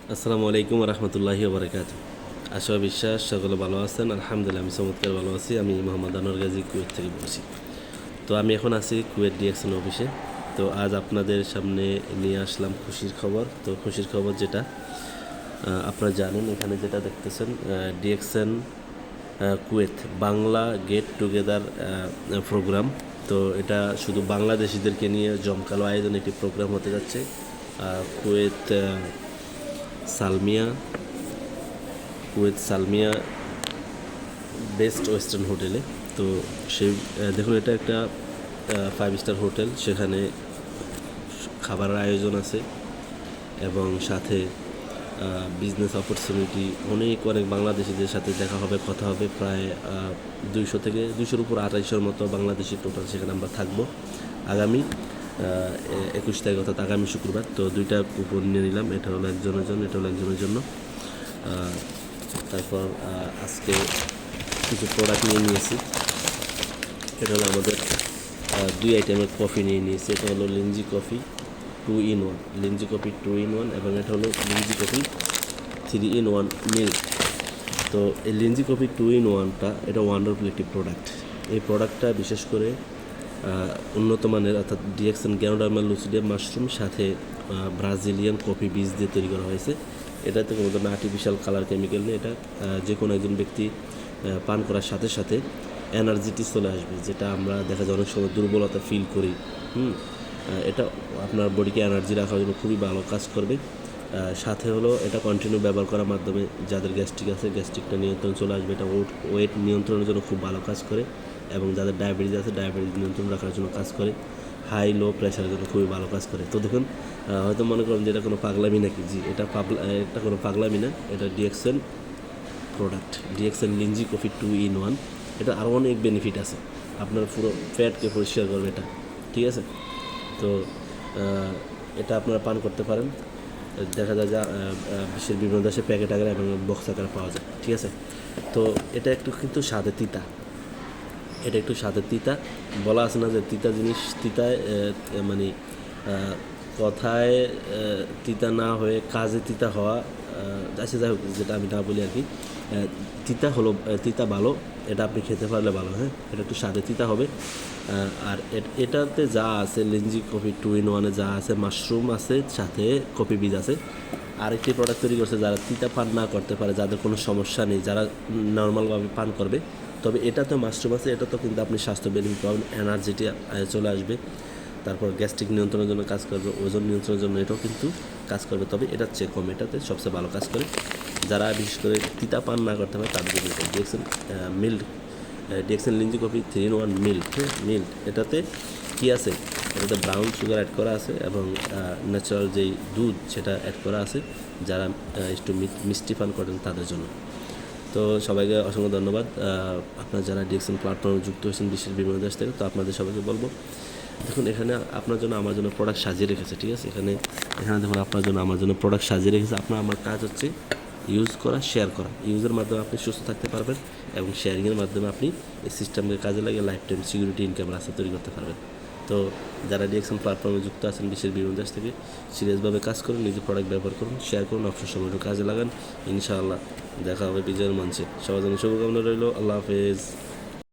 আসসালামু আলাইকুম রহমতুল্লাহি বারাকাতুহু। আশা বিশ্বাস সকলে ভালো আছেন। আলহামদুলিল্লাহ আমি চমৎকার ভালো আছি। আমি মোহাম্মদ আনোয়ার গাজী কুয়েত থেকে বলছি। তো আমি এখন আছি কুয়েত ডিএক্সএন অফিসে। তো আজ আপনাদের সামনে নিয়ে আসলাম খুশির খবর। তো খুশির খবর যেটা আপনারা জানেন, এখানে যেটা দেখতেছেন DXN Kuwait Bangla get together programme. তো এটা শুধু বাংলাদেশিদেরকে নিয়ে জমকালো আয়োজন একটি প্রোগ্রাম হতে যাচ্ছে Kuwait Salmia Salmia best western হোটেলে। তো সেই দেখুন, এটা একটা 5 স্টার হোটেল। সেখানে খাবারের আয়োজন আছে এবং সাথে বিজনেস অপরচুনিটি অনেক বাংলাদেশিদের সাথে দেখা হবে, কথা হবে। প্রায় 200 উপর 250 মতো বাংলাদেশি টোটাল সেখানে আমরা থাকবো আগামী 21 তারিখ, অর্থাৎ আগামী শুক্রবার। তো দুইটা কুপন নিয়ে নিলাম, এটা হলো একজনের জন্য, এটা হলো একজনের জন্য। তারপর আজকে কিছু প্রোডাক্ট নিয়ে নিয়েছি। এটা হলো আমাদের 2 আইটেমের কফি নিয়ে নিয়েছি। এটা হলো লিঞ্জি কফি 2 in 1, লিঞ্জি কফি 2 in 1, এবং এটা হলো লিঞ্জি কফি 3 in 1 মিল্ক। তো এই লিঞ্জি কফি 2 in 1টা এটা ওয়ান্ডারফুল একটি প্রোডাক্ট। এই প্রোডাক্টটা বিশেষ করে উন্নত মানের, অর্থাৎ ডিএক্সএন গ্যানোডার্মা লুসিডিয়াম মাশরুম সাথে ব্রাজিলিয়ান কফি বীজ দিয়ে তৈরি করা হয়েছে। এটাতে কোনো ধরনের আর্টিফিশিয়াল কালার কেমিক্যাল নেই। এটা যে কোনো একজন ব্যক্তি পান করার সাথে সাথে এনার্জিটি চলে আসবে, যেটা আমরা দেখা যায় অনেক সময় দুর্বলতা ফিল করি। এটা আপনার বডিকে এনার্জি রাখার জন্য খুবই ভালো কাজ করবে। সাথে হলো এটা কন্টিনিউ ব্যবহার করার মাধ্যমে যাদের গ্যাস্ট্রিক আছে, গ্যাস্ট্রিকটা নিয়ন্ত্রণ চলে আসবে। এটা ওয়েট নিয়ন্ত্রণের জন্য খুব ভালো কাজ করে, এবং যাদের ডায়াবেটিস আছে ডায়াবেটিস নিয়ন্ত্রণ রাখার জন্য কাজ করে। হাই লো প্রেশারের জন্য খুবই ভালো কাজ করে। তো দেখুন, হয়তো মনে করেন যে এটা কোনো পাগলামি নাকি। জি, এটা কোনো পাগলামি না। এটা DXN product, DXN লিঞ্জি coffee 2 in 1। এটা আরও অনেক বেনিফিট আছে, আপনার পুরো ফ্যাটকে পরিষ্কার করবে এটা, ঠিক আছে। তো এটা আপনারা পান করতে পারেন। দেখা যায় যা বিশ্বের বিভিন্ন দেশে প্যাকেট আকারে এবং বক্স আকারে পাওয়া যায়, ঠিক আছে। তো এটা একটু কিন্তু স্বাদে তিতা, এটা একটু স্বাদের তিতা। বলা আছে না যে তিতা জিনিস তিতায় মানে কথায় তিতা না হয়ে কাজে তিতা হওয়া। আচ্ছা, যাই হোক, যেটা আমি না বলি আর কি। তিতা হলো তিতা ভালো, এটা আপনি খেতে পারলে ভালো। হ্যাঁ, এটা একটু স্বাদে তিতা হবে। আর এটাতে যা আছে লিঞ্জি কফি 2 in 1-এ যা আছে, মাশরুম আছে, সাথে কফি বীজ আছে। আরেকটি প্রোডাক্ট তৈরি করছে যারা তিতা পান না করতে পারে, যাদের কোনো সমস্যা নেই, যারা নর্মালভাবে পান করবে। তবে এটা তো মাশরুম আছে, এটা তো কিন্তু আপনি স্বাস্থ্য বেনিফিট পাবেন, এনার্জিটি চলে আসবে। তারপর গ্যাস্ট্রিক নিয়ন্ত্রণের জন্য কাজ করবে, ওজন নিয়ন্ত্রণের জন্য এটাও কিন্তু কাজ করবে। তবে এটার চেয়ে কম, এটাতে সবচেয়ে ভালো কাজ করে। যারা বিশেষ করে তিতা পান না করতে পারে তাদের জন্য এটা DXN milk, DXN লিঞ্জি coffee 3 in 1 milk. হ্যাঁ, মিল্ক। এটাতে কী আছে? এটাতে ব্রাউন সুগার অ্যাড করা আছে এবং ন্যাচারাল যেই দুধ সেটা অ্যাড করা আছে, যারা একটু মিষ্টি পান করেন তাদের জন্য। তো সবাইকে অসংখ্য ধন্যবাদ। আপনারা যারা ডিএক্সএন প্ল্যাটফর্মে যুক্ত হয়েছেন বিশ্বের বিভিন্ন দেশ থেকে, তো আপনাদের সবাইকে বলবো, দেখুন এখানে আপনার জন্য আমার জন্য প্রোডাক্ট সাজিয়ে রেখেছে, ঠিক আছে। এখানে দেখুন আপনার জন্য আমার জন্য প্রোডাক্ট সাজিয়ে রেখেছে। আমার কাজ হচ্ছে ইউজ করা, শেয়ার করা। ইউজের মাধ্যমে আপনি সুস্থ থাকতে পারবেন, এবং শেয়ারিংয়ের মাধ্যমে আপনি এই সিস্টেমকে কাজে লাগিয়ে লাইফ টাইম সিকিউরিটি ইনকাম রাস্তা তৈরি করতে পারবেন। তো যারা ডিএক্সএন প্ল্যাটফর্মে যুক্ত আছেন বিশ্বের বিভিন্ন দেশ থেকে, সিরিয়াসভাবে কাজ করুন, নিজের প্রোডাক্ট ব্যবহার করুন, শেয়ার করুন, অবসর সময়টা কাজে লাগান। ইনশাআল্লাহ দেখা হবে বিজয়ের মঞ্চে। সবার জন্য শুভকামনা রইল। আল্লাহ হাফেজ।